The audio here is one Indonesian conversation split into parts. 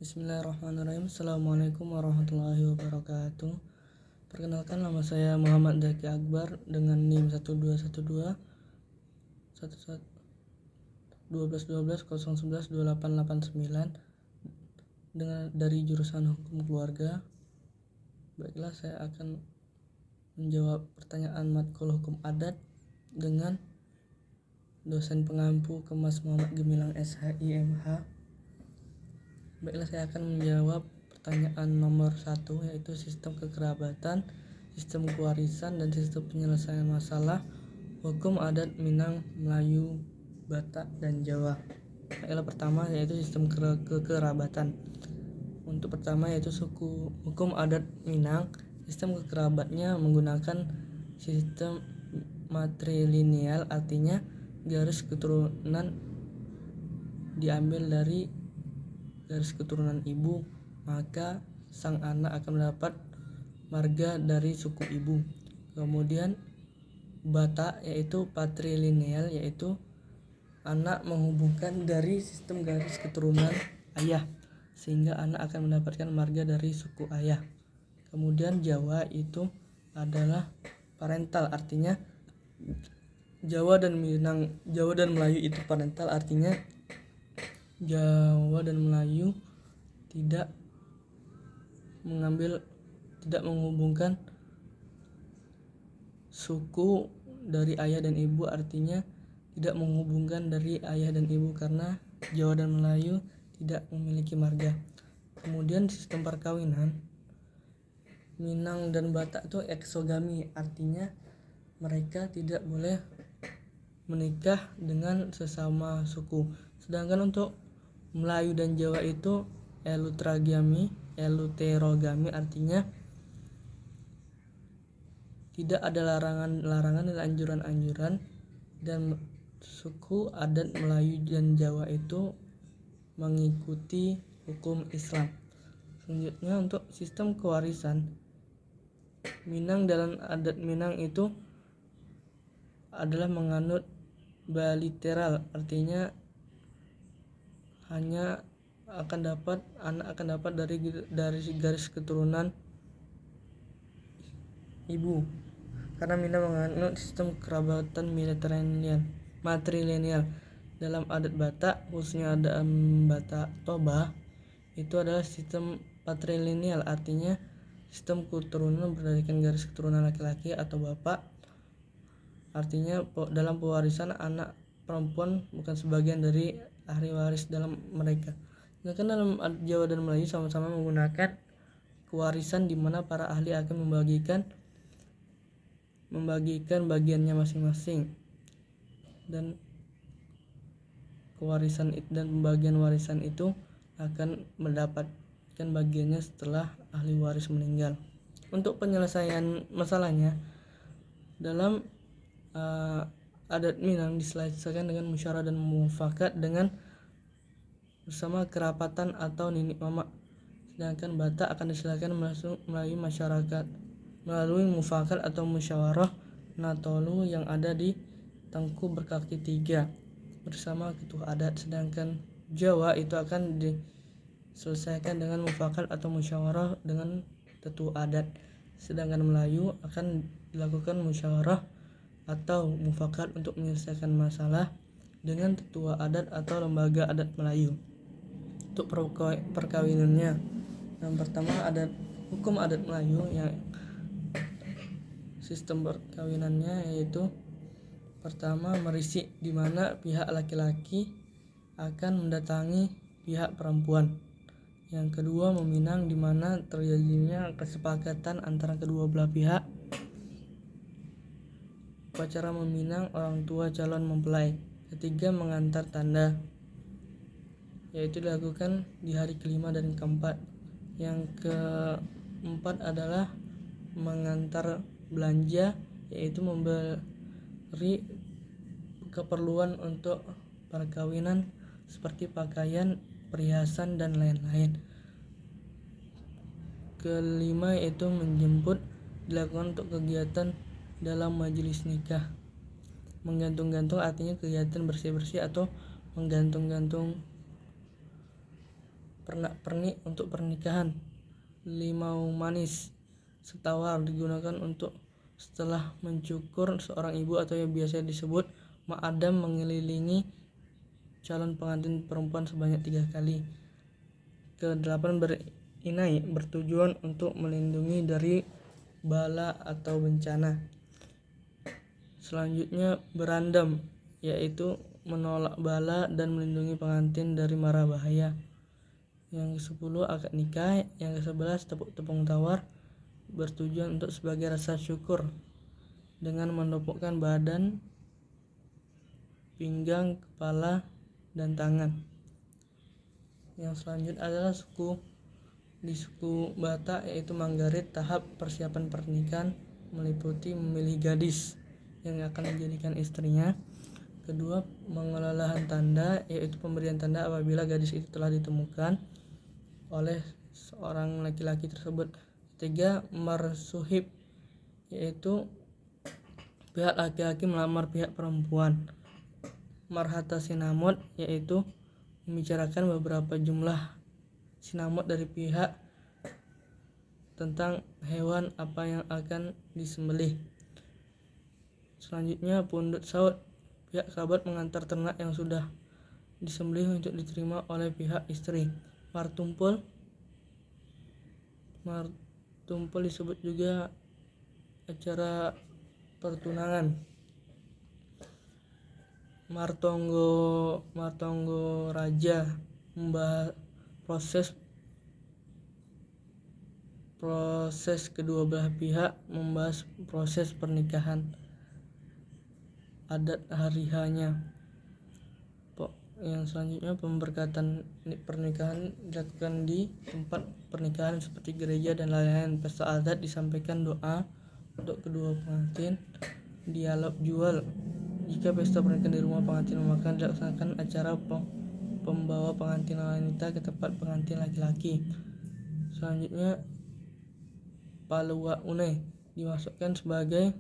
Bismillahirrahmanirrahim. Assalamualaikum warahmatullahi wabarakatuh. Perkenalkan, nama saya Muhammad Zaki Akbar dengan NIM 1212 011 dengan dari jurusan Hukum Keluarga. Baiklah, saya akan menjawab pertanyaan matkul Hukum Adat dengan dosen pengampu Kemas Muhammad Gemilang SHIMH. Baiklah, saya akan menjawab pertanyaan nomor 1, yaitu sistem kekerabatan, sistem kewarisan, dan sistem penyelesaian masalah hukum adat Minang, Melayu, Batak, dan Jawa. Baiklah, pertama yaitu sistem kekerabatan. Untuk pertama yaitu suku hukum adat Minang, sistem kekerabatnya menggunakan sistem matrilineal, artinya garis keturunan diambil dari garis keturunan ibu, maka sang anak akan mendapat marga dari suku ibu. Kemudian Batak yaitu patrilineal, yaitu anak menghubungkan dari sistem garis keturunan ayah, sehingga anak akan mendapatkan marga dari suku ayah. Kemudian Jawa itu adalah parental, artinya Jawa dan Melayu itu parental, artinya Jawa dan Melayu tidak menghubungkan suku dari ayah dan ibu, artinya tidak menghubungkan dari ayah dan ibu karena Jawa dan Melayu tidak memiliki marga. Kemudian sistem perkawinan Minang dan Batak itu eksogami, artinya mereka tidak boleh menikah dengan sesama suku. Sedangkan untuk Melayu dan Jawa itu eluterogami, artinya tidak ada larangan dan anjuran-anjuran, dan suku adat Melayu dan Jawa itu mengikuti hukum Islam. Selanjutnya untuk sistem kewarisan Minang, dalam adat Minang itu adalah menganut baliteral, artinya anak akan dapat dari garis keturunan ibu, karena Minang menganut sistem kerabatan matrilineal. Dalam adat Batak, khususnya adat Batak Toba, itu adalah sistem patrilineal, artinya sistem keturunan berdasarkan garis keturunan laki-laki atau bapak, artinya dalam pewarisan anak perempuan bukan sebagian dari ahli waris dalam mereka. Sedangkan dalam Jawa dan Melayu sama-sama menggunakan kewarisan, di mana para ahli akan membagikan bagiannya masing-masing, dan pembagian warisan itu akan mendapatkan bagiannya setelah ahli waris meninggal. Untuk penyelesaian masalahnya dalam adat Minang diselesaikan dengan musyawarah dan mufakat dengan bersama kerapatan atau ninik mama. Sedangkan Batak akan diselesaikan melalui mufakat atau musyawarah natolu yang ada di Tengku berkaki 3 bersama ketua adat. Sedangkan Jawa itu akan diselesaikan dengan mufakat atau musyawarah dengan tetua adat. Sedangkan Melayu akan dilakukan musyawarah atau mufakat untuk menyelesaikan masalah dengan tetua adat atau lembaga adat Melayu. Untuk perkawinannya, yang pertama ada hukum adat Melayu, yang sistem perkawinannya yaitu pertama merisik, di mana pihak laki-laki akan mendatangi pihak perempuan. Yang kedua meminang, di mana terjadinya kesepakatan antara kedua belah pihak. Upacara meminang orang tua calon mempelai. Ketiga mengantar tanda, yaitu dilakukan di hari kelima dan keempat. Yang keempat adalah mengantar belanja, yaitu memberi keperluan untuk perkawinan seperti pakaian, perhiasan, dan lain-lain. Kelima yaitu menjemput, dilakukan untuk kegiatan dalam majelis nikah. Menggantung-gantung artinya kegiatan bersih-bersih atau menggantung-gantung pernak-pernik untuk pernikahan. Limau manis setawar digunakan untuk setelah mencukur seorang ibu atau yang biasa disebut ma'adam mengelilingi calon pengantin perempuan sebanyak 3 kali. Ke-8, berinai bertujuan untuk melindungi dari bala atau bencana. Selanjutnya berandam, yaitu menolak bala dan melindungi pengantin dari mara bahaya. Yang ke-10 akad nikah. Yang ke-11 tepung tawar bertujuan untuk sebagai rasa syukur dengan menepukkan badan, pinggang, kepala, dan tangan. Yang selanjutnya adalah di suku Batak, yaitu Manggarit. Tahap persiapan pernikahan meliputi memilih gadis yang akan dijadikan istrinya. Kedua, pengelolaan tanda, yaitu pemberian tanda apabila gadis itu telah ditemukan oleh seorang laki-laki tersebut. Ketiga, marsuhib, yaitu pihak laki-laki melamar pihak perempuan. Marhata sinamot, yaitu membicarakan beberapa jumlah sinamot dari pihak tentang hewan apa yang akan disembelih. Selanjutnya pundut saud, pihak kerabat mengantar ternak yang sudah disembelih untuk diterima oleh pihak istri. Martumpul disebut juga acara pertunangan. Martonggo raja membahas proses kedua belah pihak, membahas proses pernikahan, adat hari hanya. Yang selanjutnya pemberkatan pernikahan dilakukan di tempat pernikahan seperti gereja dan lain-lain. Pesta adat disampaikan doa untuk kedua pengantin. Dialog jual, jika pesta pernikahan di rumah pengantin, maka dilaksanakan acara pembawa pengantin wanita ke tempat pengantin laki-laki. Selanjutnya palua une dimasukkan sebagai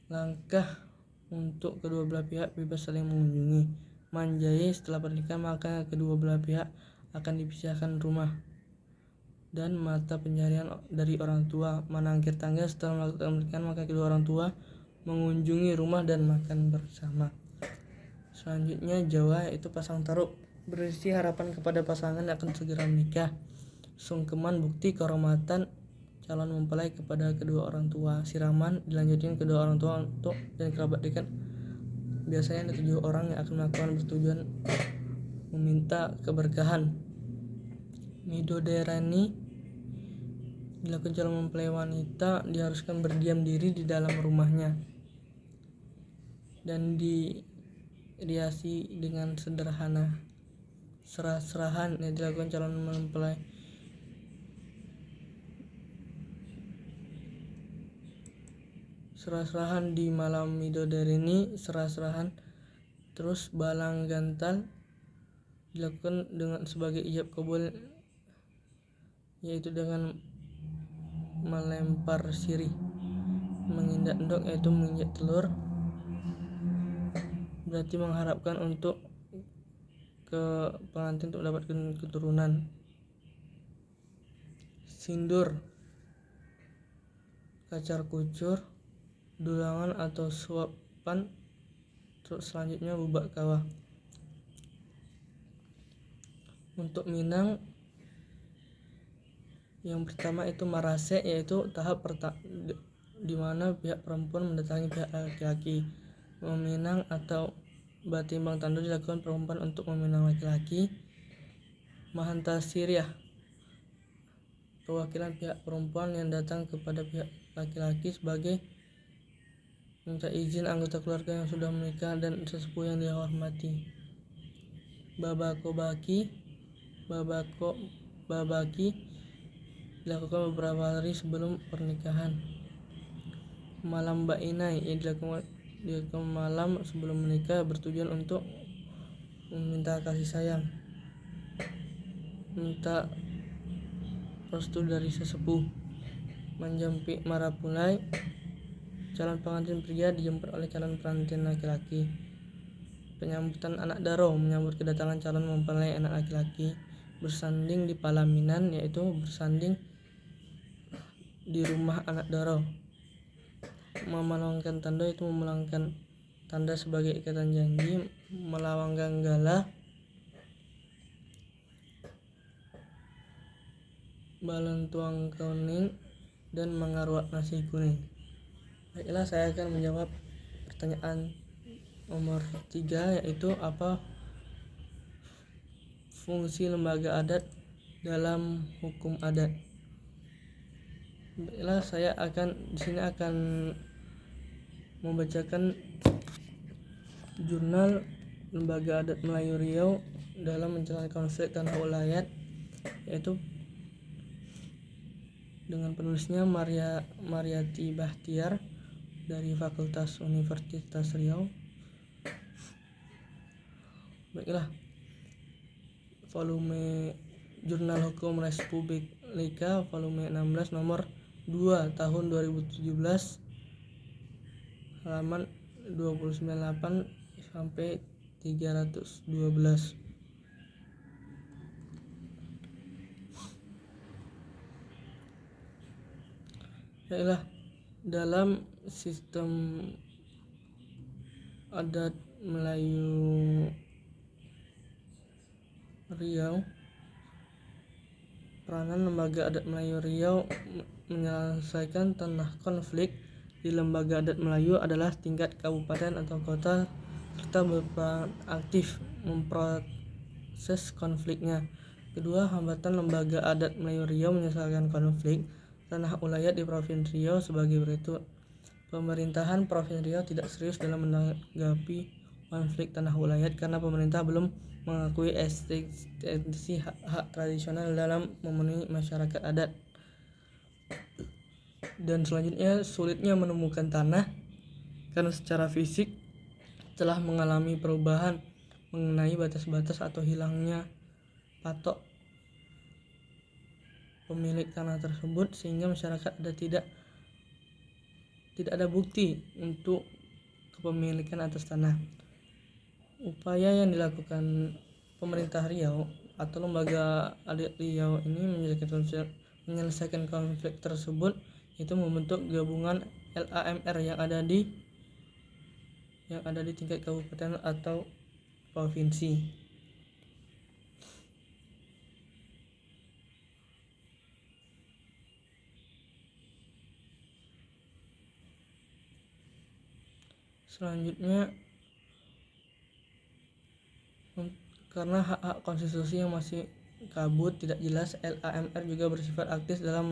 langkah untuk kedua belah pihak bebas saling mengunjungi. Manjai, setelah pernikahan maka kedua belah pihak akan dipisahkan rumah dan mata pencaharian dari orang tua. Manangkir tangga, setelah melakukan pernikahan maka kedua orang tua mengunjungi rumah dan makan bersama. Selanjutnya Jawa, yaitu pasang taruh, berisi harapan kepada pasangan yang akan segera menikah. Sungkeman, bukti kehormatan calon mempelai kepada kedua orang tua. Siraman, dilanjutkan kedua orang tua untuk dan kerabat dekat. Biasanya ada 7 orang yang akan melakukan bertujuan meminta keberkahan. Midodareni, dilakukan calon mempelai wanita diharuskan berdiam diri di dalam rumahnya dan dihiasi dengan sederhana. Serah-serahan yang dilakukan calon mempelai serah-serahan di malam Midodareni, serah-serahan. Terus balang gantal dilakukan dengan sebagai ijab kabul, yaitu dengan melempar sirih. Menginjak endok, yaitu menginjak telur, berarti mengharapkan untuk ke pengantin untuk mendapatkan keturunan. Sindur, kacar kucur, dulangan atau suapan. Terus selanjutnya bubak kawah. Untuk Minang, yang pertama itu marase, yaitu tahap di mana pihak perempuan mendatangi pihak laki-laki. Meminang atau batimbang tandu dilakukan perempuan untuk meminang laki-laki. Mahantasiriyah, perwakilan pihak perempuan yang datang kepada pihak laki-laki sebagai minta izin anggota keluarga yang sudah menikah dan sesepuh yang dihormati. Babaki dilakukan beberapa hari sebelum pernikahan. Malam Bainai yang dilakukan malam sebelum menikah bertujuan untuk meminta kasih sayang, minta restu dari sesepuh. Menjampik marapulai, calon pengantin pria dijemput oleh calon pengantin laki-laki. Penyambutan anak daro, menyambut kedatangan calon mempelai anak laki-laki. bersanding di pelaminan, yaitu bersanding di rumah anak daro. Memalangkan tanda itu memalangkan tanda sebagai ikatan janji, melawang ganggala, balentuang kuning, dan mengaruak nasi kuning. Baiklah, saya akan menjawab pertanyaan nomor 3, yaitu apa fungsi lembaga adat dalam hukum adat. Baiklah, saya di sini akan membacakan jurnal Lembaga Adat Melayu Riau dalam mencegah konflik tanah ulayat, yaitu dengan penulisnya Mariati Bahtiar dari Fakultas Universitas Riau. Baiklah, volume Jurnal Hukum Respublika volume 16 nomor 2 tahun 2017 halaman 298 sampai 312. Baiklah, dalam sistem adat Melayu Riau, peranan Lembaga Adat Melayu Riau menyelesaikan tanah konflik di Lembaga Adat Melayu adalah tingkat kabupaten atau kota, serta berperan aktif memproses konfliknya. Kedua, hambatan Lembaga Adat Melayu Riau menyelesaikan konflik tanah ulayat di Provinsi Riau sebagai berikut. Pemerintahan Provinsi Riau tidak serius dalam menanggapi konflik tanah ulayat karena pemerintah belum mengakui eksistensi hak tradisional dalam memenuhi masyarakat adat. Dan selanjutnya, sulitnya menemukan tanah karena secara fisik telah mengalami perubahan mengenai batas-batas atau hilangnya patok pemilik tanah tersebut, sehingga masyarakat tidak ada bukti untuk kepemilikan atas tanah. Upaya yang dilakukan pemerintah Riau atau Lembaga Adat Riau ini menyelesaikan konflik tersebut, itu membentuk gabungan LAMR yang ada di tingkat kabupaten atau provinsi. Selanjutnya, karena hak-hak konstitusi yang masih kabut tidak jelas, LAMR juga bersifat aktif dalam